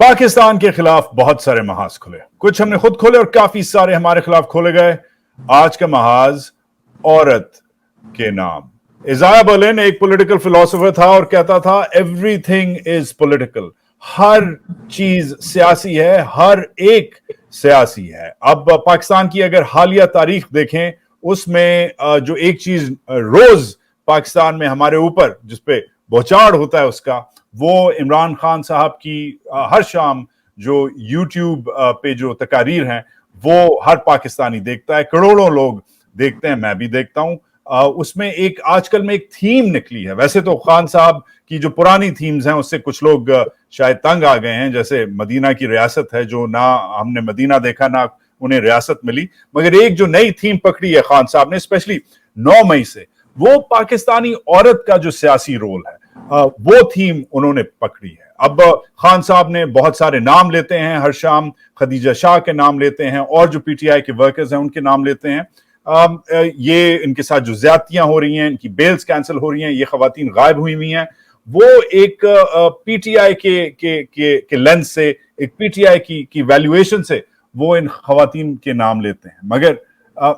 پاکستان کے خلاف بہت سارے محاذ کھلے، کچھ ہم نے خود کھولے اور کافی سارے ہمارے خلاف کھولے گئے. آج کا محاذ عورت کے نام. ایزایا بلند ایک پولیٹیکل فلسفر تھا اور کہتا تھا ایوری تھنگ از پولیٹیکل. ہر چیز سیاسی ہے، ہر ایک سیاسی ہے. اب پاکستان کی اگر حالیہ تاریخ دیکھیں اس میں جو ایک چیز روز پاکستان میں ہمارے اوپر جس پہ بوچھاڑ ہوتا ہے اس کا، وہ عمران خان صاحب کی ہر شام جو یوٹیوب پہ جو تقاریر ہیں وہ ہر پاکستانی دیکھتا ہے، کروڑوں لوگ دیکھتے ہیں، میں بھی دیکھتا ہوں. اس میں ایک آج کل میں ایک تھیم نکلی ہے. ویسے تو خان صاحب کی جو پرانی تھیمز ہیں اس سے کچھ لوگ شاید تنگ آ گئے ہیں، جیسے مدینہ کی ریاست ہے جو نہ ہم نے مدینہ دیکھا نہ انہیں ریاست ملی، مگر ایک جو نئی تھیم پکڑی ہے خان صاحب نے اسپیشلی 9 مئی سے، وہ پاکستانی عورت کا جو سیاسی رول ہے وہ تھیم انہوں نے پکڑی ہے. اب خان صاحب نے بہت سارے نام لیتے ہیں ہر شام، خدیجہ شاہ کے نام لیتے ہیں اور جو پی ٹی آئی کے ورکرز ہیں ان کے نام لیتے ہیں. یہ ان کے ساتھ جو زیادتیاں ہو رہی ہیں، ان کی بیلز کینسل ہو رہی ہیں، یہ خواتین غائب ہوئی ہیں، وہ ایک پی ٹی آئی کے لینس سے، ایک پی ٹی آئی کی ویلیویشن سے وہ ان خواتین کے نام لیتے ہیں. مگر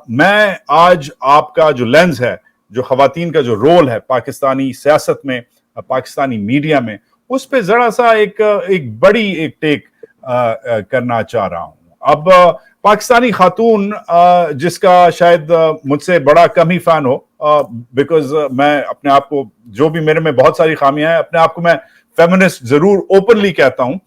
میں آج آپ کا جو لینز ہے، جو خواتین کا جو رول ہے پاکستانی سیاست میں، پاکستانی میڈیا میں، اس پہ ذرا سا ایک بڑی ایک ٹیک کرنا چاہ رہا ہوں. اب پاکستانی خاتون جس کا شاید مجھ سے بڑا کم ہی فین ہو، بیکاز میں اپنے آپ کو، جو بھی میرے میں بہت ساری خامیاں ہیں، اپنے آپ کو میں فیمنسٹ ضرور اوپنلی کہتا ہوں.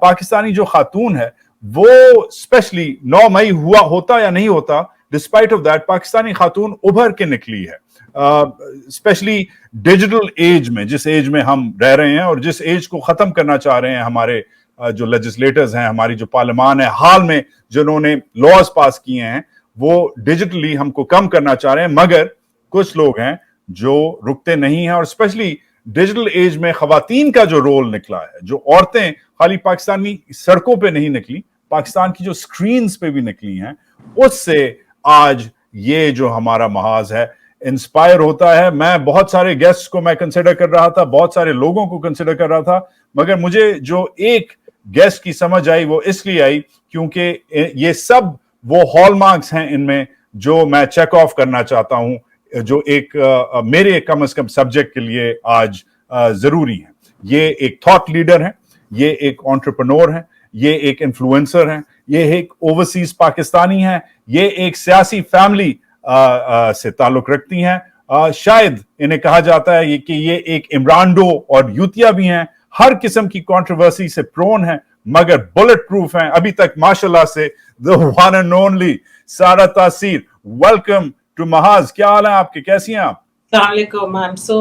پاکستانی جو خاتون ہے وہ اسپیشلی 9 مئی ہوتا یا نہیں ہوتا، ڈسپائٹ آف دیٹ پاکستانی خاتون ابھر کے نکلی ہے. اسپیشلی ڈیجیٹل ایج میں، جس ایج میں ہم رہ رہے ہیں اور جس ایج کو ختم کرنا چاہ رہے ہیں ہمارے جو لیجسلیٹرز ہیں، ہماری جو پارلیمان ہے حال میں جنہوں نے لاز پاس کیے ہیں، وہ ڈیجیٹلی ہم کو کم کرنا چاہ رہے ہیں. مگر کچھ لوگ ہیں جو رکتے نہیں ہیں، اور اسپیشلی ڈیجیٹل ایج میں خواتین کا جو رول نکلا ہے، جو عورتیں خالی پاکستانی سڑکوں پہ نہیں نکلی، پاکستان کی جو سکرینز پہ بھی نکلی ہیں، اس سے آج یہ جو ہمارا محاذ ہے انسپائر ہوتا ہے. میں بہت سارے گیسٹ کو میں کنسیڈر کر رہا تھا، بہت سارے لوگوں کو کنسیڈر کر رہا تھا، مگر مجھے جو ایک گیسٹ کی سمجھ آئی وہ اس لیے آئی کیونکہ یہ سب وہ ہال مارکس ہیں ان میں جو میں چیک آف کرنا چاہتا ہوں، جو ایک میرے کم از کم سبجیکٹ کے لیے آج ضروری ہیں. یہ ایک تھاٹ لیڈر ہیں، یہ ایک انٹرپرنور ہیں، یہ ایک انفلوئنسر ہیں، یہ ایک اوورسیز پاکستانی ہیں، یہ ایک سیاسی فیملی سے تعلق رکھتی ہیں. شاید انہیں کہا جاتا ہے کہ یہ ایک عمرانڈو اور یوتیا بھی ہیں، ہر قسم کی کنٹروورسی سے پرون ہیں، مگر بلٹ پروف ہیں ابھی تک ماشاءاللہ سے. the one and only Sara تاثیر، ویلکم ٹو محاذ. کیا حال ہیں آپ کے، کیسی ہیں آپ؟ السلام علیکم. I'm so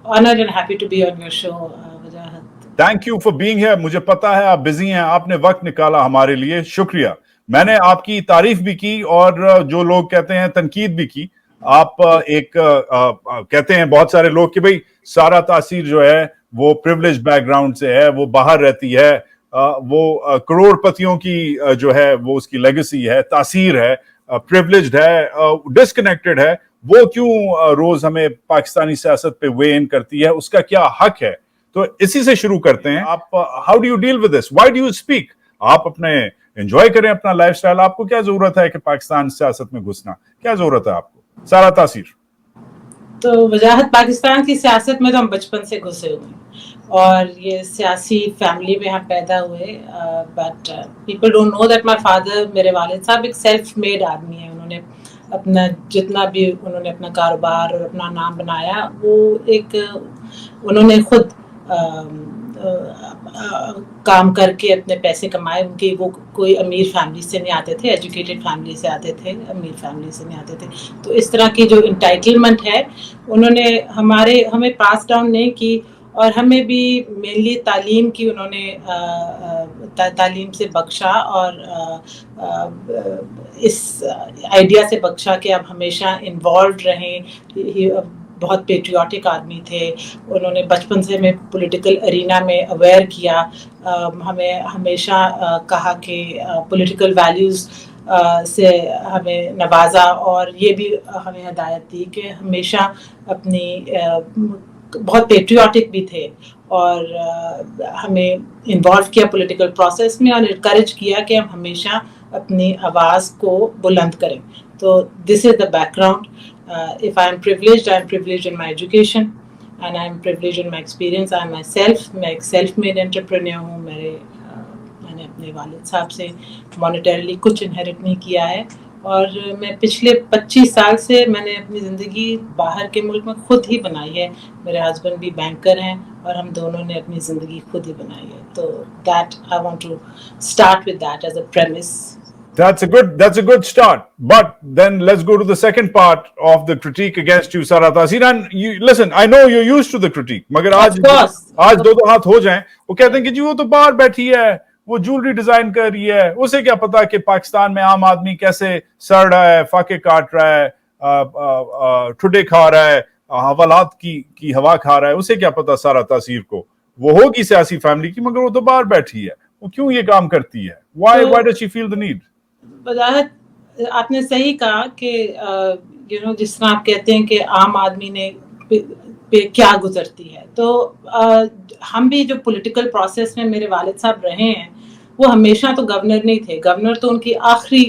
honored and happy to be on your show, Wajahat. Thank you for being here. مجھے پتا ہے آپ بزی ہیں، آپ نے وقت نکالا ہمارے لیے، شکریہ. میں نے آپ کی تعریف بھی کی اور جو لوگ کہتے ہیں تنقید بھی کی. آپ ایک کہتے ہیں بہت سارے لوگ کہ بھئی سارہ تاثیر جو ہے وہ پریولیج بیک گراؤنڈ سے ہے، وہ باہر رہتی ہے، وہ کروڑ پتیوں کی جو ہے وہ اس کی لیگیسی ہے، تاثیر ہے، پریولیجڈ ہے، ڈسکنیکٹڈ ہے، وہ کیوں روز ہمیں پاکستانی سیاست پہ وے ان کرتی ہے، اس کا کیا حق ہے؟ تو اسی سے شروع کرتے ہیں. آپ how do you deal with this? Why do you speak? آپ اپنے انجوائے کریں اپنا لائف سٹائل. آپ کو کیا ضرورت ہے کہ پاکستان سیاست میں گھسنا؟ کیا ضرورت ہے آپ کو؟ سارہ تاثیر. تو وجاہت، پاکستان کی سیاست میں تو ہم بچپن سے گھسے ہوئے ہیں اور یہ سیاسی فیملی میں ہم پیدا ہوئے. But people don't know that my father, میرے والد صاحب ایک سیلف میڈ آدمی ہیں. انہوں نے اپنا جتنا بھی انہوں نے اپنا کاروبار اور اپنا نام بنایا، وہ ایک انہوں نے خود کام کر کے اپنے پیسے کمائے. ان کی وہ کوئی امیر فیملی سے نہیں آتے تھے، ایجوکیٹڈ فیملی سے آتے تھے، امیر فیملی سے نہیں آتے تھے. تو اس طرح کی جو انٹائٹلمنٹ ہے انہوں نے ہمیں پاس ڈاؤن نہیں کی، اور ہمیں بھی مینلی تعلیم کی انہوں نے تعلیم سے بخشا، اور اس آئیڈیا سے بخشا کہ اب ہمیشہ انوالوڈ رہیں. بہت پیٹریوٹک آدمی تھے. انہوں نے بچپن سے ہمیں پولیٹیکل ارینا میں اویئر کیا، ہمیں ہمیشہ کہا کہ پولیٹیکل ویلیوز سے ہمیں نوازا، اور یہ بھی ہمیں ہدایت دی کہ ہمیشہ اپنی بہت پیٹریوٹک بھی تھے اور ہمیں انوالو کیا پولیٹیکل پروسیس میں اور انکریج کیا کہ ہم ہمیشہ اپنی آواز کو بلند کریں. تو this is the background. If I am privileged, I am privileged in my education and I am privileged in my experience. I am myself, میں ایک سیلف میڈ انٹرپرینیور ہوں. میں نے اپنے والد صاحب سے مانیٹریلی کچھ انہیرٹ نہیں کیا ہے اور میں پچھلے 25 سال سے میں نے اپنی زندگی باہر کے ملک میں خود ہی بنائی ہے. میرے ہسبینڈ بھی بینکر ہیں اور ہم دونوں نے اپنی زندگی خود ہی بنائی ہے. تو that I want to start with that as a premise. That's a good start. But then let's go to the second part of the critique against you, Sara Taseer. And you listen, I know you're used to the critique. مگر آج دو ہاتھ ہو جائیں. وہ کہتے ہیں کہ جی وہ تو باہر بیٹھی ہے, وہ جولری ڈیزائن کر رہی ہے, اسے کیا پتا کہ پاکستان میں عام آدمی کیسے سڑ رہا ہے, فاقے کاٹ رہا ہے, ٹھڈے کھا رہا ہے, حوالات کی ہوا کھا رہا ہے. اسے کیا پتا سارا تاثیر کو, وہ ہوگی سیاسی فیملی کی مگر وہ تو باہر بیٹھی ہے. وہ کیوں یہ کام کرتی ہے؟ Why does she feel the need? وجاہت آپ نے صحیح کہا کہ جس طرح آپ کہتے ہیں کہ عام آدمی نے پہ کیا گزرتی ہے, تو ہم بھی جو پولیٹیکل پروسیس میں میرے والد صاحب رہے ہیں وہ ہمیشہ تو گورنر نہیں تھے. گورنر تو ان کی آخری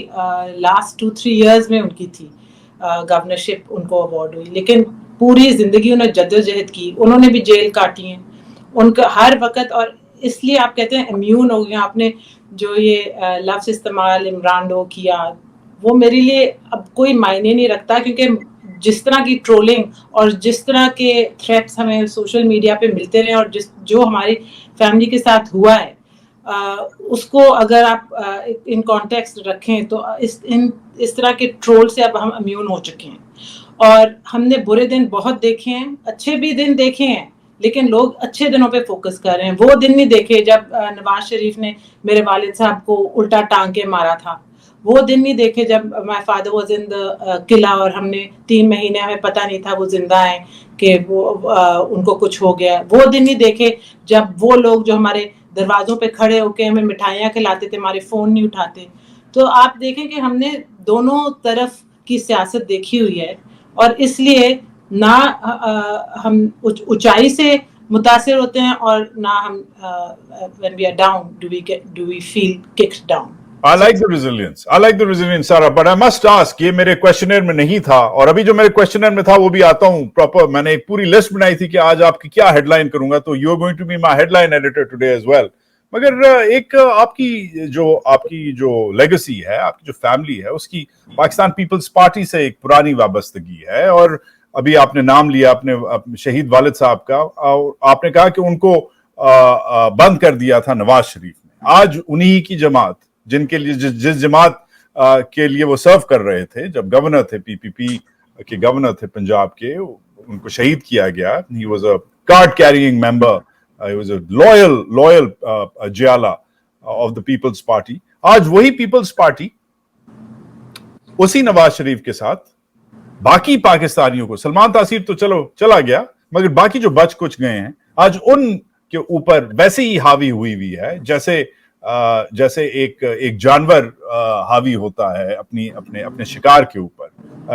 لاسٹ 2-3 ایئرز میں ان کی تھی گورنرشپ, ان کو اوارڈ ہوئی, لیکن پوری زندگی انہوں نے جدوجہد کی. انہوں نے بھی جیل کاٹی ہیں ان کا ہر وقت, اور اس لیے آپ کہتے ہیں امیون ہو گیا. آپ نے جو یہ لفظ استعمال عمران ڈو کیا, وہ میرے لیے اب کوئی معنی نہیں رکھتا, کیونکہ جس طرح کی ٹرولنگ اور جس طرح کے تھریٹس ہمیں سوشل میڈیا پہ ملتے رہے اور جو ہماری فیملی کے ساتھ ہوا ہے, اس کو اگر آپ ان کانٹیکسٹ رکھیں تو اس طرح کے ٹرول سے اب ہم امیون ہو چکے ہیں. اور ہم نے برے دن بہت دیکھے ہیں, اچھے بھی دن دیکھے ہیں, لیکن لوگ اچھے دنوں پہ فوکس کر رہے ہیں. وہ دن نہیں دیکھے جب نواز شریف نے میرے والد صاحب کو الٹا ٹانگ کے مارا تھا. وہ دن نہیں دیکھے جب مائی فادر واز ان دا قلعہ اور ہم نے 3 مہینے ہمیں پتہ نہیں تھا وہ زندہ ہیں کہ وہ ان کو کچھ ہو گیا. وہ دن نہیں دیکھے جب وہ لوگ جو ہمارے دروازوں پہ کھڑے ہو کے ہمیں مٹھائیاں کھلاتے تھے, ہمارے فون نہیں اٹھاتے. تو آپ دیکھیں کہ ہم نے دونوں طرف کی سیاست دیکھی ہوئی ہے, اور اس لیے نہ ہم اونچائی سے متاثر ہوتے ہیں اور نہ ہم when we are down do we feel kicked down. I like the resilience, Sara, but I must ask, یہ میرے کویشچنر میں نہیں تھا, اور ابھی جو میرے کویشچنر میں تھا وہ بھی آتا ہوں پراپر. میں نے ایک پوری لسٹ بنائی تھی کہ آج آپ کی کیا ہیڈ لائن کروں گا, تو you are going to be my headline editor today as well. مگر ایک آپ کی جو لیگیسی ہے, آپ کی جو فیملی ہے, اس کی پاکستان پیپلز پارٹی سے ایک پرانی وابستگی ہے. اور ابھی آپ نے نام لیا اپنے شہید والد صاحب کا, اور آپ نے کہا کہ ان کو بند کر دیا تھا نواز شریف نے. آج انہی کی جماعت, جن کے لیے جس جماعت کے لیے وہ سرو کر رہے تھے جب گورنر تھے, پی پی پی کے گورنر تھے پنجاب کے, ان کو شہید کیا گیا. He was a card carrying member, he was a loyal جیالا آف دا پیپلز پارٹی. آج وہی پیپلز پارٹی اسی نواز شریف کے ساتھ باقی پاکستانیوں کو, سلمان تاثیر تو چلو چلا گیا, مگر باقی جو بچ کچھ گئے ہیں آج ان کے اوپر ویسے ہی حاوی ہوئی ہے جیسے ایک جانور حاوی ہوتا ہے اپنے شکار کے اوپر.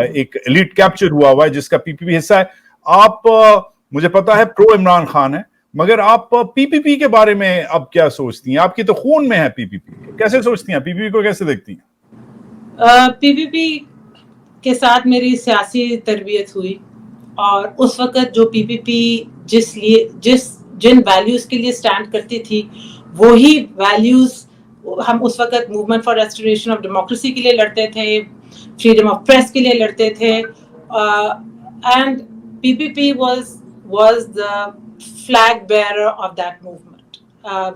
ایک ایلیٹ کیپچر ہوا ہے جس کا پی پی پی حصہ ہے. آپ مجھے پتا ہے پرو عمران خان ہے, مگر آپ پی پی پی کے بارے میں اب کیا سوچتی ہیں؟ آپ کی تو خون میں ہے پی پی پی, کیسے سوچتی ہیں پی پی پی کو, کیسے دیکھتی ہیں؟ پی پی پی کے ساتھ میری سیاسی تربیت ہوئی, اور اس وقت جو پی پی پی جن ویلیوز کے لیے سٹینڈ کرتی تھی وہی ویلیوز ہم اس وقت movement for restoration of democracy کے لیے لڑتے تھے, فریڈم آف پریس کے لیے لڑتے تھے. And P P P was the flag bearer of that movement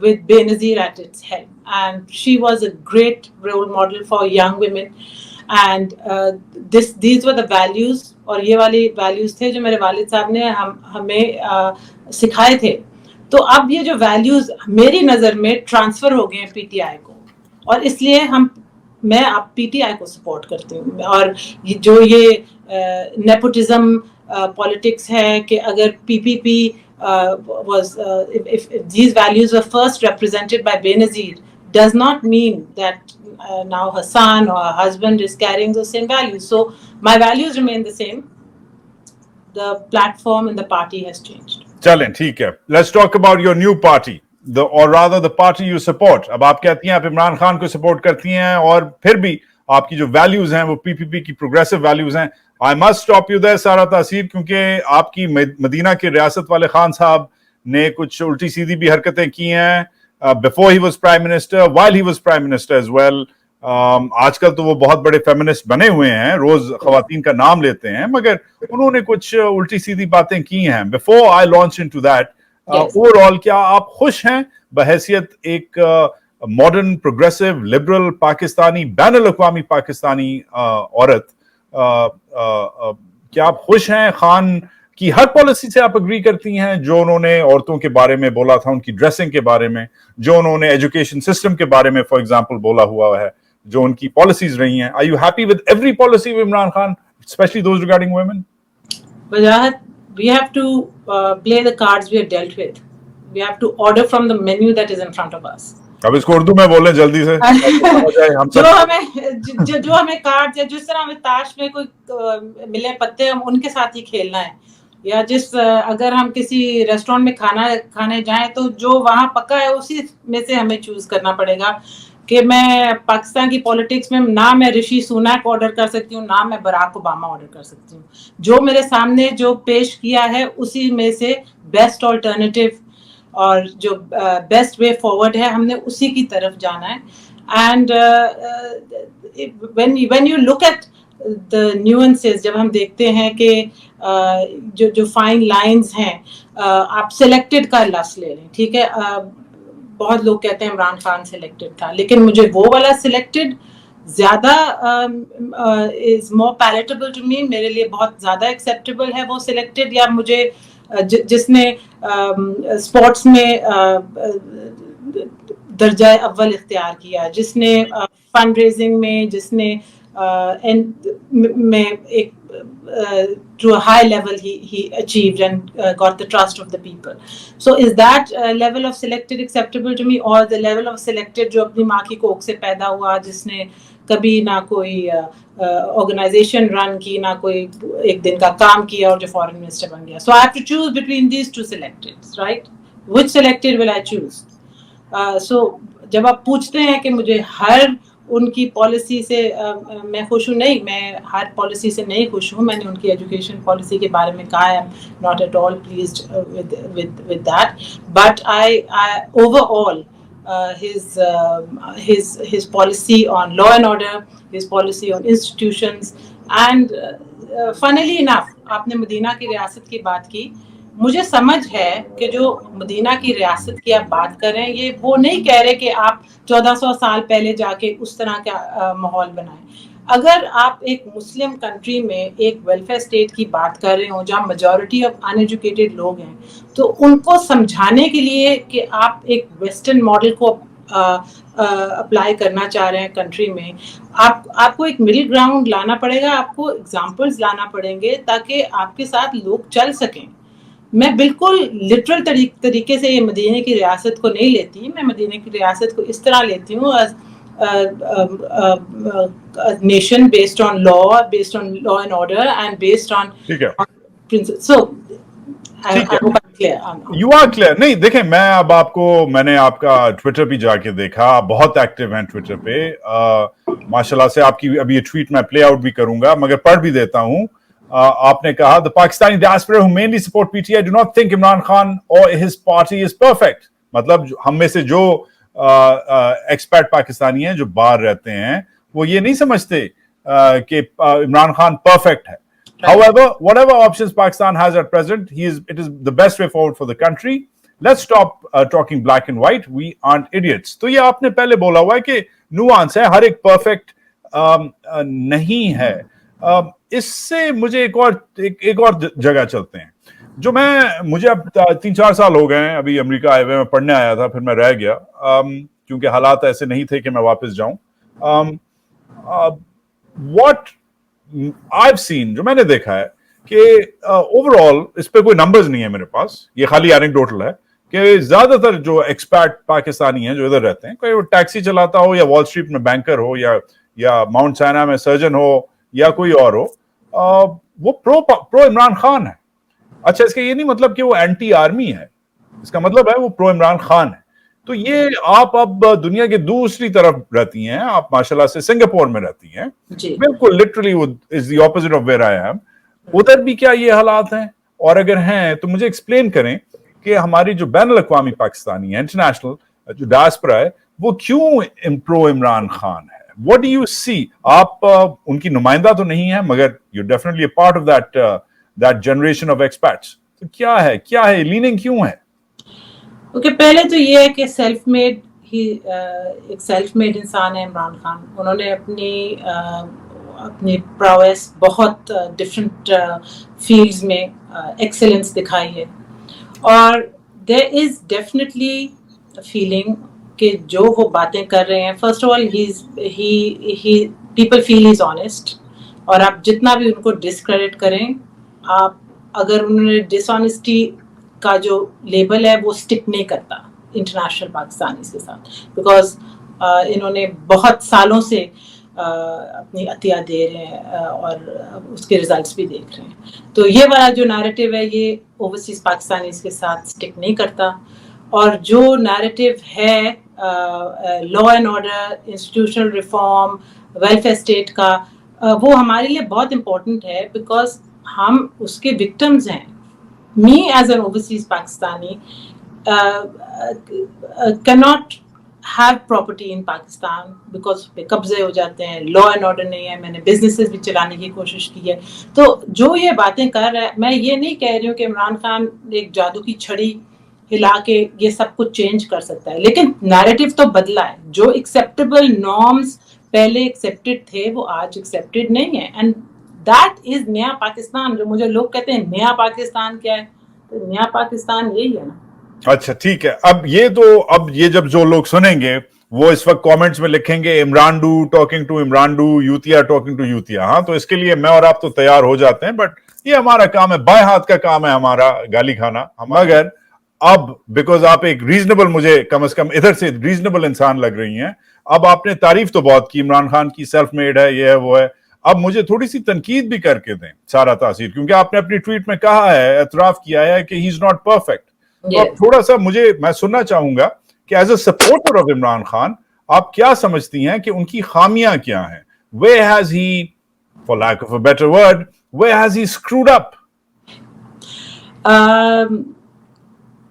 with Benazir at its head, and she was a great role model for young women, and these were the values, اور یہ والی values تھے جو میرے والد صاحب نے ہمیں سکھائے تھے. تو اب یہ جو ویلیوز میری نظر میں ٹرانسفر ہو گئے ہیں پی ٹی آئی کو, اور اس لیے میں اب پی ٹی آئی کو سپورٹ کرتی ہوں. اور جو یہ نیپوٹزم پالیٹکس ہے کہ اگر پی پی پی was if these values were first represented by Benazir, does not mean that now her son or her husband is carrying those same values. So my values remain the same. The platform and the party has changed. چلیں ٹھیک ہے. Let's talk about your new party, or rather the party you support. اب آپ کہتی ہیں آپ عمران خان کو support کرتی ہیں اور پھر بھی آپ کی جو ویلیوز ہیں وہ پی پی پی کی پروگریسو ویلیوز ہیں. I must stop you there Sara Taseer, کیونکہ آپ کی مدینہ کے ریاست والے خان صاحب نے کچھ الٹی سیدھی بھی حرکتیں کی ہیں before he was prime minister, while he was prime minister as well. آج کل تو وہ بہت بڑے فیمنسٹ بنے ہوئے ہیں, روز خواتین کا نام لیتے ہیں, مگر انہوں نے کچھ الٹی سیدھی باتیں کی ہیں. before I launch into that, over all کیا آپ خوش ہیں بحیثیت ایک ماڈرن پروگریسو لبرل پاکستانی, بین الاقوامی پاکستانی عورت, کیا آپ خوش ہیں خان کی ہر پالیسی سے؟ آپ اگری کرتی ہیں جو انہوں نے عورتوں کے بارے میں بولا تھا, ان کی ڈریسنگ کے بارے میں, جو انہوں نے ایجوکیشن سسٹم کے بارے میں فار ایگزامپل بولا ہوا ہے, جو ان کی پالیسیز رہی ہیں؟ Are you happy with every policy of Imran Khan, especially those regarding women? Wajahat, we have to play the cards we are dealt with. We have to order from the menu that is in front of us. اب اس کو اردو میں بولیں جلدی سے. جو ہمیں card یا جس طرح ہمیں تاش میں کوئی ملے پتے ہم ان کے ساتھ ہی کھیلنا ہے, یا اگر ہم کسی ریسٹورینٹ میں کھانے جائیں تو جو وہاں پکا ہے اسی میں سے ہمیں چوز کرنا پڑے گا. کہ میں پاکستان کی پولیٹکس میں نہ میں رشی سوناک آرڈر کر سکتی ہوں, نہ میں براک اوباما آرڈر کر سکتی ہوں. جو میرے سامنے جو پیش کیا ہے اسی میں سے بیسٹ آلٹرنیٹیو اور جو بیسٹ وے فارورڈ ہے ہم نے اسی کی طرف جانا ہے. And when you look at the nuances, جب ہم دیکھتے ہیں کہ جو فائن لائنز ہیں, آپ سلیکٹڈ کا لفظ لے لیں, ٹھیک ہے, بہت لوگ کہتے ہیں عمران خان سلیکٹڈ تھا, لیکن مجھے وہ والا سلیکٹڈ زیادہ از مور پیلیٹیبل ٹو می, میرے لیے بہت زیادہ ایکسیپٹیبل ہے وہ سلیکٹڈ. یا مجھے جس نے اسپورٹس میں درجہ اول اختیار کیا, جس نے فنڈ ریزنگ میں, جس نے میں ایک to a high level he achieved and got the trust of the people. So is that level of selected acceptable to me, or the level of selected جو اپنی ماں کی کوکھ سے پیدا ہوا, جس نے کبھی نہ کوئی آرگنائزیشن رن کی, نہ کوئی ایک دن کا کام کیا اور جو فورن منسٹر بن گیا. So I have to choose between these two selecteds, right? Which selected will I choose? So جب آپ پوچھتے ہیں کہ مجھے ہر ان کی پالیسی سے میں خوش ہوں, نہیں, میں ہر پالیسی سے نہیں خوش ہوں. میں نے ان کی ایجوکیشن پالیسی کے بارے میں کہا ہے, not at all pleased with that, but I overall his policy on law and order, his policy on institutions, and funnily enough آپ نے مدینہ کی ریاست کی بات کی, مجھے سمجھ ہے کہ جو مدینہ کی ریاست کی آپ بات کر رہے ہیں, یہ وہ نہیں کہہ رہے کہ آپ 1400 سال پہلے جا کے اس طرح کا ماحول بنائیں. اگر آپ ایک مسلم کنٹری میں ایک ویلفیئر اسٹیٹ کی بات کر رہے ہوں جہاں میجورٹی آف ان ایجوکیٹڈ لوگ ہیں, تو ان کو سمجھانے کے لیے کہ آپ ایک ویسٹرن ماڈل کو اپلائی کرنا چاہ رہے ہیں کنٹری میں, آپ کو ایک مڈل گراؤنڈ لانا پڑے گا, آپ کو ایگزامپلز لانا پڑیں گے تاکہ آپ کے ساتھ لوگ چل سکیں. میں بالکل لٹرل طریقے سے یہ مدینہ کی ریاست کو نہیں لیتی, میں مدینہ کی ریاست کو اس طرح لیتی ہوں nation based on law, based on law and order and based on principle. So you are clear. نہیں دیکھیں, میں نے آپ کا ٹویٹر بھی جا کے دیکھا, بہت ایکٹیو ہیں ٹویٹر پہ ماشاءاللہ سے. آپ کی ابھی یہ ٹویٹ میں پلے آؤٹ بھی کروں گا مگر پڑھ بھی دیتا ہوں. آپ نے کہا the Pakistani diaspora who mainly support PTI do not think Imran Khan or his party is perfect. مطلب ہم میں سے جو ایکسپیٹ پاکستانی ہیں جو باہر رہتے ہیں وہ یہ نہیں سمجھتے کہ عمران خان پرفیکٹ ہے. However, whatever options Pakistan has at present, it is the best way forward for the country. Let's stop talking black and white. We aren't idiots. تو یہ آپ نے پہلے بولا ہوا ہے کہ nuance ہے, ہر ایک پرفیکٹ نہیں ہے. اس سے مجھے ایک اور جگہ چلتے ہیں جو مجھے اب 3-4 سال ہو گئے ہیں ابھی امریکہ آئے ہوئے. میں پڑھنے آیا تھا, پھر میں رہ گیا کیونکہ حالات ایسے نہیں تھے کہ میں واپس جاؤں. what I've seen, جو میں نے دیکھا ہے کہ اوور آل اس پہ کوئی نمبرز نہیں ہے میرے پاس, یہ خالی اینیکڈوٹل ہے کہ زیادہ تر جو ایکسپیٹ پاکستانی ہیں جو ادھر رہتے ہیں, کوئی وہ ٹیکسی چلاتا ہو یا وال اسٹریٹ میں بینکر ہو یا ماؤنٹ سائنا میں سرجن ہو یا کوئی اور ہو, وہ پرو عمران خان ہے. اچھا اس کا یہ نہیں مطلب کہ وہ اینٹی آرمی ہے, اس کا مطلب ہے وہ پرو عمران خان ہے. تو یہ آپ اب دنیا کے دوسری طرف رہتی ہیں, آپ ماشاءاللہ سے سنگاپور میں رہتی ہیں, بالکل لٹرلی وہ is the opposite of where I am. ادھر بھی کیا یہ حالات ہیں؟ اور اگر ہیں تو مجھے ایکسپلین کریں کہ ہماری جو بین الاقوامی پاکستانی ہے, انٹرنیشنل جو ڈائسپورا ہے, وہ کیوں پرو عمران خان ہے؟ What do you see? آپ ان کی نمائندہ تو نہیں ہیں مگر you're definitely a part of that generation of expats. تو کیا ہے لیننگ کیوں ہے؟ اوکے, پہلے تو یہ ہے کہ ایک سیلف میڈ انسان ہے عمران خان. انہوں نے اپنی پراویس بہت ڈفرینٹ فیلڈز میں ایکسلنس دکھائی ہے, اور دیر از ڈیفینیٹلی فیلنگ کہ جو وہ باتیں کر رہے ہیں, first of all people feel he is honest, اور آپ جتنا بھی ان کو ڈسکریڈٹ کریں, آپ اگر انہوں نے ڈس آنیسٹی کا جو لیبل ہے وہ اسٹک نہیں کرتا انٹرنیشنل پاکستانیز کے ساتھ, بیکاز انہوں نے بہت سالوں سے اپنی عطیہ دے رہے ہیں اور اس کے ریزلٹس بھی دیکھ رہے ہیں. تو یہ والا جو نیریٹو ہے یہ اوورسیز پاکستانیز کے ساتھ اسٹک نہیں کرتا. اور جو نیریٹو ہے لا and order, institutional reform, welfare state کا, وہ ہمارے لیے بہت امپورٹنٹ ہے, بیکاز ہم اس کے وکٹمز ہیں. Me as an overseas Pakistani cannot have property in Pakistan because پہ قبضے ہو جاتے ہیں, لا اینڈ آرڈر نہیں ہے, میں نے بزنسز بھی چلانے کی کوشش کی ہے. تو جو یہ باتیں کر رہا ہے, میں یہ نہیں کہہ رہی ہوں کہ عمران خان ایک جادو کی چھڑی ہلا کے یہ سب کچھ چینج کر سکتا ہے, لیکن نیریٹو تو بدلا ہے. جو ایکسیپٹیبل نارمز پہلے ایکسیپٹیڈ تھے وہ آج ایکسیپٹیڈ نہیں ہے, اینڈ دیٹ از نیا پاکستان. جو مجھے لوگ کہتے ہیں نیا پاکستان کیا ہے, تو نیا پاکستان یہی ہے نا. اچھا ٹھیک ہے, اب یہ جب جو لوگ سنیں گے وہ اس وقت کامنٹس میں لکھیں گے Imran do talking to Imran do, یوتیا ٹاکنگ ٹو یوتیا. ہاں تو اس کے لیے میں اور آپ تو تیار ہو جاتے ہیں, بٹ یہ ہمارا کام ہے, بائیں ہاتھ کا کام ہے ہمارا گالی کھانا. مگر اب بیکاز آپ ایک ریزنیبل, مجھے کم از کم ادھر سے ریزنیبل انسان لگ رہی ہیں, اب آپ نے تعریف تو بہت کی عمران خان کی, سیلف میڈ ہے, یہ ہے وہ ہے, اب مجھے تھوڑی سی تنقید بھی کر کے دیں سارا تاثیر, کیونکہ آپ نے اپنی ٹویٹ میں کہا ہے, اعتراف کیا ہے کہ ہی از ناٹ پرفیکٹ. تو اب تھوڑا سا میں سننا چاہوں گا کہ as a supporter of Imran Khan آپ کیا سمجھتی ہیں کہ ان کی خامیاں کیا ہیں؟ Where has he, for lack of a better word, where has he screwed up?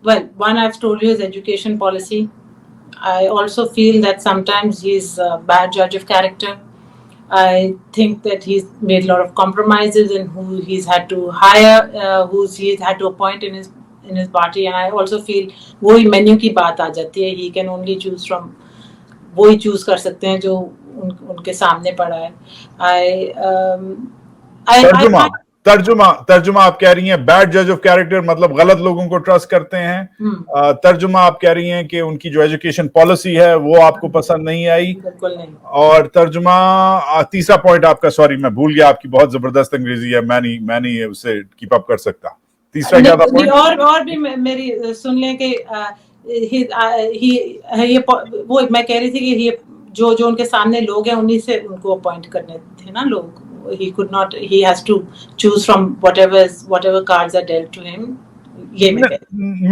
Well, one, I've told you, his education policy. I also feel that sometimes he's a bad judge of character. I think that he's made a lot of compromises in who he's had to hire, who's he's had to appoint in his party, and I also feel وہی menu کی بات آ جاتی ہے. He can only choose from, وہی choose کر سکتے ہیں جو ان کے سامنے پڑا ہے. ترجمہ آپ کہہ رہی ہیں بیڈ جج آف کیریکٹر, مطلب غلط لوگوں کو ٹرسٹ کرتے ہیں. ترجمہ آپ کہہ رہی ہیں کہ ان کی جو ایجوکیشن پالیسی ہے وہ آپ کو پسند نہیں آئی. بالکل نہیں. اور ترجمہ تیسرا پوائنٹ آپ کا, سوری میں بھول گیا, آپ کی بہت زبردست انگریزی ہے, میں نہیں اسے کیپ اپ کر سکتا. تیسرا کیا تھا پوائنٹ؟ اور بھی میری سن لیں کہ وہ میں کہہ رہی تھی کہ جو ان کے سامنے لوگ ہیں انہی سے ان کو اپوائنٹ کرنے تھے نا لوگ. He could not, he has to choose from whatever cards are dealt to him.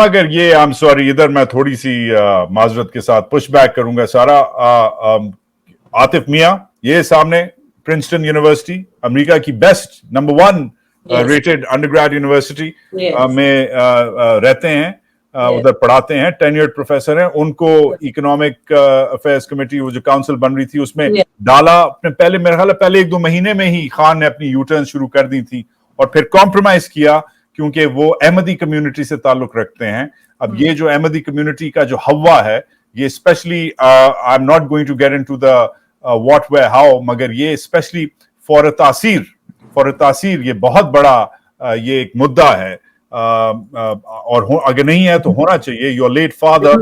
مگر یہ I'm sorry, ادھر میں تھوڑی سی معذرت کے ساتھ پش بیک کروں گا. سارا عاطف میاں یہ سامنے پرنسٹن یونیورسٹی, امریکہ کی best number 1 rated undergrad university میں رہتے ہیں, ادھر پڑھاتے ہیں, ٹینیورڈ پروفیسر ہیں. ان کو اکنامک افیئرز کمیٹی, وہ جو کاؤنسل بن رہی تھی, اس میں ڈالا. اپنے پہلے میرے خیال ہے پہلے 1-2 مہینے میں ہی خان نے اپنی یو ٹرن شروع کر دی تھی, اور پھر کمپرومائز کیا کیونکہ وہ احمدی کمیونٹی سے تعلق رکھتے ہیں. اب یہ جو احمدی کمیونٹی کا جو ہوا ہے, یہ especially I am not going to get into the what where how, مگر یہ اسپیشلی فار تاثیر یہ بہت بڑا یہ ایک مدعا ہے, اور اگر نہیں ہے تو ہونا چاہیے. Your late father,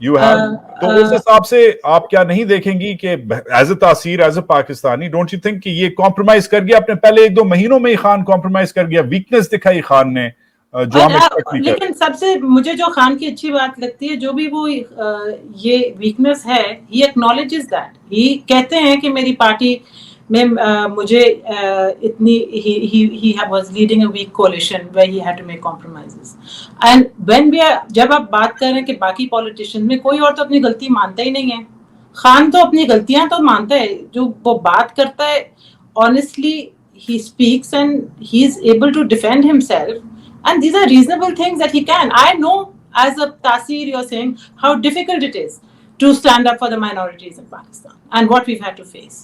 you have. تو اس حساب سے آپ کیا نہیں دیکھیں گی کہ ایز اے تاثیر, as a Pakistani, don't you think کہ یہ کمپرومائز کر گیا اپنے پہلے 1-2 مہینوں میں ہی خان کمپرومائز کر گیا, ویکنس دکھائی خان نے جو ہم ایکسپیکٹ نہیں کرتے. لیکن سب سے مجھے جو خان کی اچھی بات لگتی ہے, جو بھی وہ یہ ویکنس ہے, he acknowledges that. He کہتے ہیں کہ میری پارٹی میں مجھے اتنی he was leading a weak coalition where he had to make compromises. And when جب آپ بات کر رہے ہیں کہ باقی پولیٹیشین میں کوئی اور تو اپنی غلطی مانتا ہی نہیں ہے. خان تو اپنی غلطیاں تو مانتا ہے, جو وہ بات کرتا ہے honestly he speaks and he is able to defend himself, and these are reasonable things that he can. I know as a Taseer you're saying how difficult it is to stand up for the minorities in Pakistan and what we've had to face.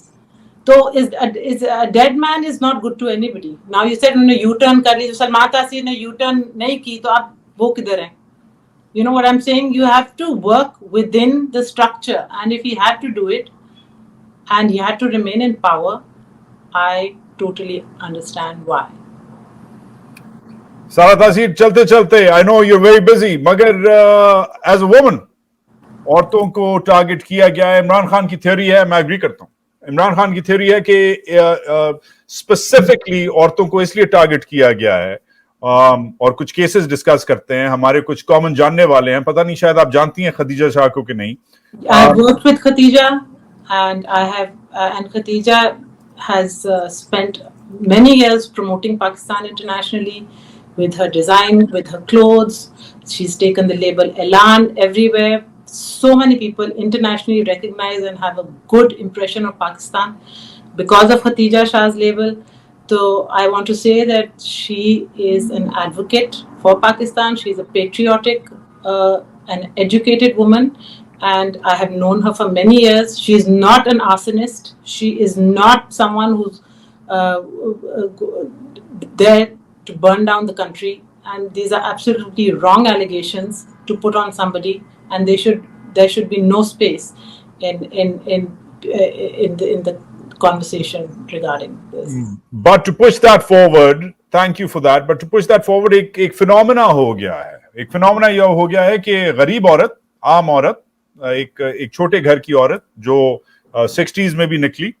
So is a dead man is not good to anybody. Now you said انہوں نے you turn کر لی, سلمان تاثیر نے you turn نہیں کی تو آپ وہ کدھر ہیں؟ You know what I'm saying? You have to work within the structure, and if he had to do it and he had to remain in power, I totally understand why. سارا تاثیر, چلتے چلتے, I know you're very busy, مگر as a woman عورتوں کو target کیا گیا ہے. عمران خان کی تھیوری ہے, میں اگری کرتا ہوں, عمران خان کی تھیوری ہے کہ اسپیسیفکلی عورتوں کو اس لیے ٹارگٹ کیا گیا ہے, اور کچھ کیسز ڈسکس کرتے ہیں. ہمارے کچھ کامن جاننے والے ہیں, پتہ نہیں شاید آپ جانتی ہیں خدیجہ شاہ کو کہ نہیں. I worked with Khadija, and and Khadija has spent many years promoting Pakistan internationally with her design, with her clothes. She's taken the label Elan everywhere. So many people internationally recognize and have a good impression of Pakistan because of Khadija Shah's label. So I want to say that she is an advocate for Pakistan. She's a patriotic and educated woman, and I have known her for many years. She is not an arsonist. She is not someone who's there to burn down the country. And these are absolutely wrong allegations to put on somebody. And there should be no space in the conversation regarding this. But to push that forward, thank you for that. But to push that forward, ایک phenomena ہو گیا ہے. ایک phenomena یہ ہو گیا ہے کہ غریب عورت, عام عورت, ایک چھوٹے گھر کی عورت جو 60s میں بھی نکلی,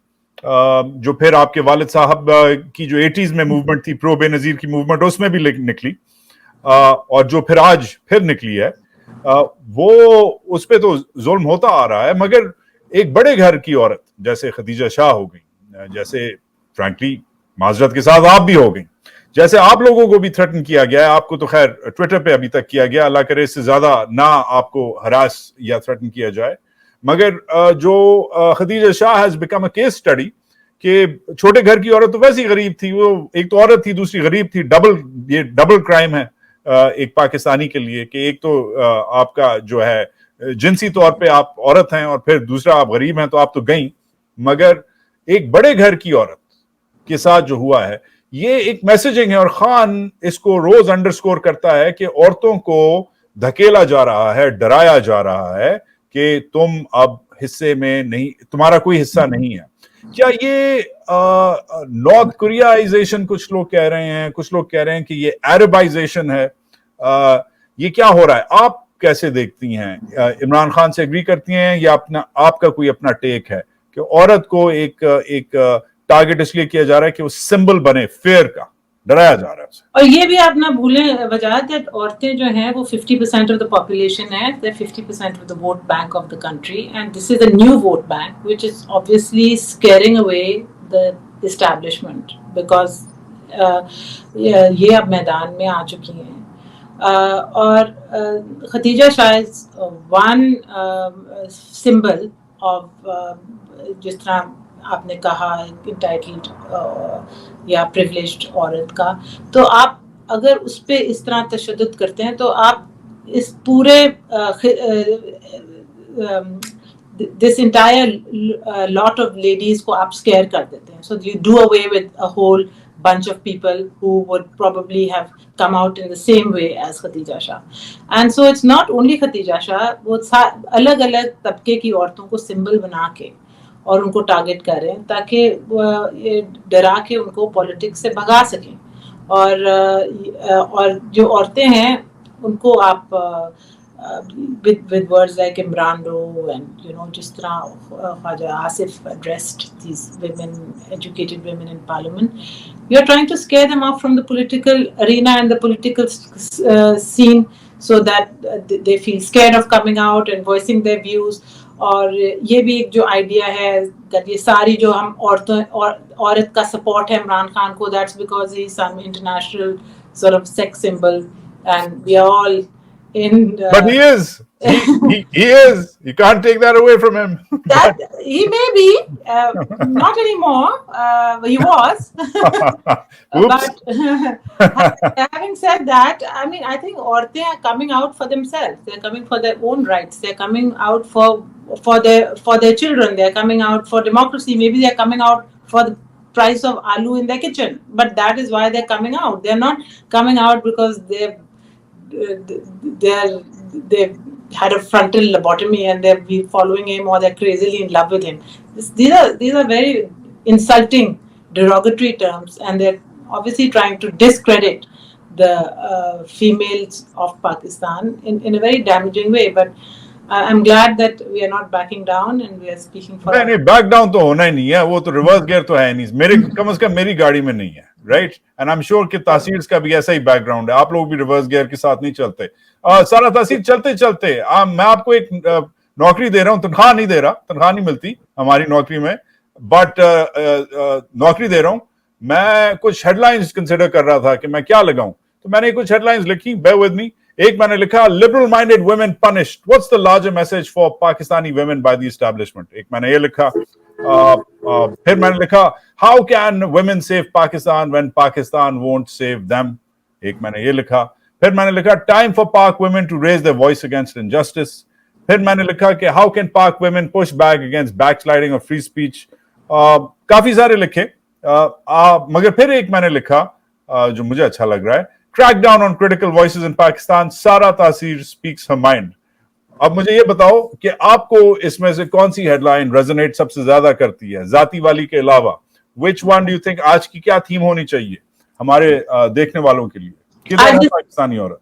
جو پھر آپ کے والد صاحب کی جو 80s میں موومنٹ تھی, پرو بے نظیر کی موومنٹ, اس میں بھی نکلی, اور جو پھر آج پھر نکلی ہے, وہ اس پہ تو ظلم ہوتا آ رہا ہے. مگر ایک بڑے گھر کی عورت جیسے خدیجہ شاہ ہو گئی, جیسے فرینکلی معذرت کے ساتھ آپ بھی ہو گئی, جیسے آپ لوگوں کو بھی تھریٹن کیا گیا ہے. آپ کو تو خیر ٹویٹر پہ ابھی تک کیا گیا, اللہ کرے اس سے زیادہ نہ آپ کو ہراس یا تھریٹن کیا جائے. مگر جو Khadija Shah has become a case study کہ چھوٹے گھر کی عورت تو ویسی غریب تھی, وہ ایک تو عورت تھی, دوسری غریب تھی. یہ ڈبل کرائم ہے ایک پاکستانی کے لیے کہ ایک تو آپ کا جو ہے جنسی طور پہ آپ عورت ہیں, اور پھر دوسرا آپ غریب ہیں, تو آپ تو گئیں. مگر ایک بڑے گھر کی عورت کے ساتھ جو ہوا ہے, یہ ایک میسیجنگ ہے, اور خان اس کو روز انڈرسکور کرتا ہے کہ عورتوں کو دھکیلا جا رہا ہے, ڈرایا جا رہا ہے کہ تم اب حصے میں نہیں, تمہارا کوئی حصہ نہیں ہے. کیا یہ نارتھ کوریائزیشن کچھ لوگ کہہ رہے ہیں, کچھ لوگ کہہ رہے ہیں کہ یہ عربائزیشن ہے, یہ کیا ہو رہا ہے؟ آپ کیسے دیکھتی ہیں؟ عمران خان سے ایگری کرتی ہیں یا آپ کا کوئی اپنا ٹیک ہے کہ عورت کو ایک ٹارگٹ اس لیے کیا جا رہا ہے کہ وہ سمبل بنے فیئر کا, ڈرایا جا رہا ہے اسے؟ اور یہ بھی آپ نہ بھولیں وجاہت, عورتیں جو ہیں وہ 50% of the population ہے, they're 50% of the vote bank of the country, and this is a new vote bank which is obviously scaring away the establishment because یہ اب میدان میں آ چکی ہیں. اور خدیجہ شاہ از ون سمبل آف, جس طرح آپ نے کہا انٹائٹلڈ یا پریولیجڈ عورت کا, تو آپ اگر اس پہ اس طرح تشدد کرتے ہیں تو آپ اس پورے this entire lot of ladies کو آپ scare کر دیتے ہیں. So you do away with a whole bunch of people who would probably have come out in the same way as Khadija Shah. And so it's not only Khadija Shah, وہ الگ الگ طبقے کی عورتوں کو سمبل بنا کے اور ان کو ٹارگٹ کریں تاکہ ڈرا کے ان کو پولیٹکس سے بھگا سکیں. اور جو عورتیں ہیں ان کو آپ with words like Imrando and جس طرح خواجہ Asif addressed these women, educated women in parliament, you're trying to scare them off from the political arena and the political scene so that they feel scared of coming out and voicing their views. اور یہ بھی ایک جو idea ہے کہ یہ ساری جو ہم عورت کا سپورٹ ہے عمران خان کو, that's because he some international sort of sex symbol and we are all in but he is you can't take that away from him. that he may be not anymore, he was. Oops. But having said that, I mean, I think auratein are coming out for themselves, they're coming for their own rights, they're coming out for their children, they're coming out for democracy, maybe they're coming out for the price of aloo in their kitchen, but that is why they're coming out. They're not coming out because they've had a frontal lobotomy and they're following him or they're crazily in love with him. These are very insulting, derogatory terms, and they're obviously trying to discredit the females of Pakistan in a very damaging way. But I'm glad that we are not backing down and we are speaking for. نہیں back down تو ہونا ہی نہیں ہے, وہ تو reverse gear تو ہے نہیں, میرے کم از کم میری گاڑی میں نہیں ہے, right, and I am sure کہ تاثیر کا بھی ایسا ہی بیک گراؤنڈ ہے, آپ لوگ بھی ریورس گیئر کے ساتھ نہیں چلتے. سارا تاثیر چلتے چلتے میں آپ کو ایک نوکری دے رہا ہوں, تنخواہ نہیں دے رہا, تنخواہ نہیں ملتی ہماری نوکری میں, بٹ نوکری دے رہا ہوں. میں کچھ ہیڈ لائنز کنسیڈر کر رہا تھا کہ میں کیا لگاؤں, تو میں نے کچھ ہیڈ لائنز لکھی, bear with me. ایک میں نے لکھا liberal minded women punished, what's the larger message for Pakistani women by the establishment. ایک میں نے یہ لکھا. پھر میں نے لکھا how can women save Pakistan when Pakistan won't save them. ایک میں نے یہ لکھا. پھر میں نے لکھا time for Pak women to raise their voice against injustice. پھر میں نے لکھا کہ how can Pak women push back against backsliding of free speech. کافی سارے لکھے, مگر پھر ایک میں نے لکھا جو مجھے اچھا لگ رہا ہے, crackdown on critical voices in Pakistan, Sara Taseer speaks her mind. اب مجھے یہ بتاؤ کہ آپ کو اس میں سے کون سی ہیڈ لائن ریزونیٹ سب سے زیادہ کرتی ہے ذاتی والی کے علاوہ. which one do you think آج کی کیا تھیم ہونی چاہیے ہمارے دیکھنے والوں کے لیے, کدھر ہے پاکستانی عورت.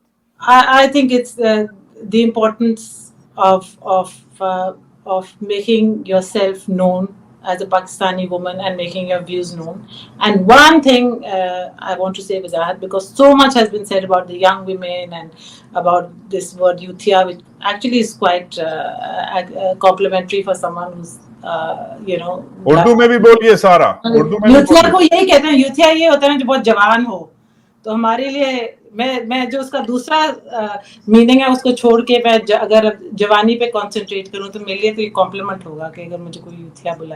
I think it's the importance of making yourself known as a Pakistani woman and making your views known. And one thing I want to say, Vajahad, because so much has been said about the young women and about this word youthia, which actually is quite complimentary for someone who's Urdu میں بھی بولیے سارا, اردو میں youthia کو یہی کہتے ہیں. youthia یہ ہوتا ہے جو بہت جوان ہو. تو ہمارے لیے میں جو اس کا دوسرا میننگ ہے اس کو چھوڑ کے میں اگر جوانی پہ کانسنٹریٹ کروں تو میرے لیے تو یہ کمپلیمنٹ ہوگا کہ اگر مجھے کوئی یوتھیا بولا.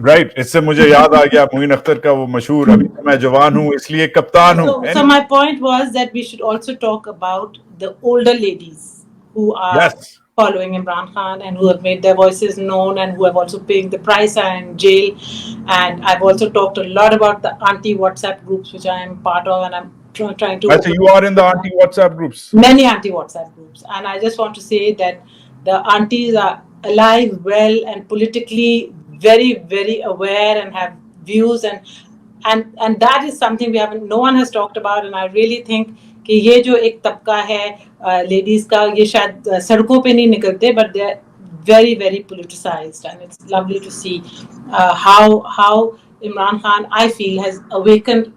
رائٹ, اس سے مجھے یاد آ گیا معین اختر کا وہ مشہور ابھی میں جوان ہوں اس لیے کپتان ہوں. So my point was that we should also talk about the older ladies who are following Imran Khan and who have made their voices known and who have also paying the price and in jail. And I've also talked a lot about the anti-WhatsApp groups which I am part of, and I'm trying to. Actually, you are in the anti-WhatsApp groups. Many anti-WhatsApp groups, and I just want to say that the aunties are alive, well, and politically very, very aware and have views, and that is something no one has talked about, and I really think کہ یہ جو ایک طبقہ ہے ladies کا, یہ شاید سڑکوں پہ نہیں نکلتے, but they are very, very politicized, and it's lovely to see how Imran Khan, I feel, has awakened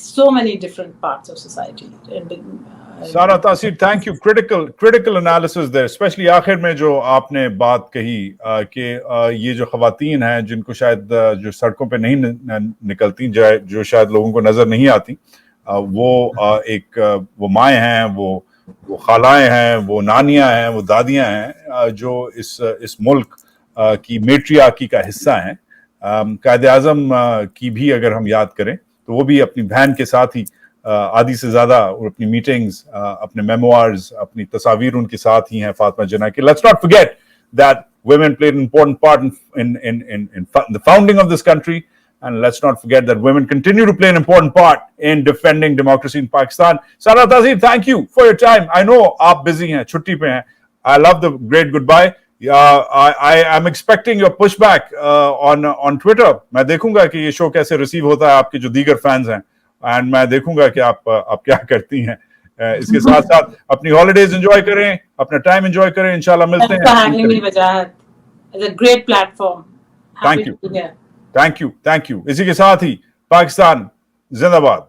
so many different parts of society. سارا تاثیر, thank you. critical analysis there, especially آخر میں جو آپ نے بات کہی کہ یہ جو خواتین ہیں جن کو شاید جو سڑکوں پہ نہیں نکلتی, جو شاید لوگوں کو نظر نہیں آتی, وہ مائیں ہیں, وہ خالائیں ہیں, وہ نانیاں ہیں, وہ دادیاں ہیں, جو اس ملک کی میٹریارکی کا حصہ ہیں. قائد اعظم کی بھی اگر ہم یاد کریں تو وہ بھی اپنی بہن کے ساتھ ہی آدھی سے زیادہ اپنی میٹنگز, اپنے میموارز, اپنی تصاویر ان کے ساتھ ہی ہیں فاطمہ جناح کے. Let's not forget that women played an important part in the founding of this country. And let's not forget that women continue to play an important part in defending democracy in Pakistan. Sara Taseer, thank you for your time. I know aap busy hain, chutti pe hain. I love the great goodbye. I am expecting your pushback on Twitter. میں دیکھوں گا کہ یہ شو کیسے receive ہوتا ہے آپ کے جو دیگر فینز ہیں, اینڈ میں دیکھوں گا کہ آپ کیا کرتی ہیں. اس کے ساتھ ساتھ اپنی ہالیڈیز انجوائے کریں, اپنا ٹائم انجوائے کریں, انشاءاللہ ملتے ہیں. وجاہت, it's a great platform. Thank you. Thank you. اسی کے ساتھ ہی پاکستان زندہ باد.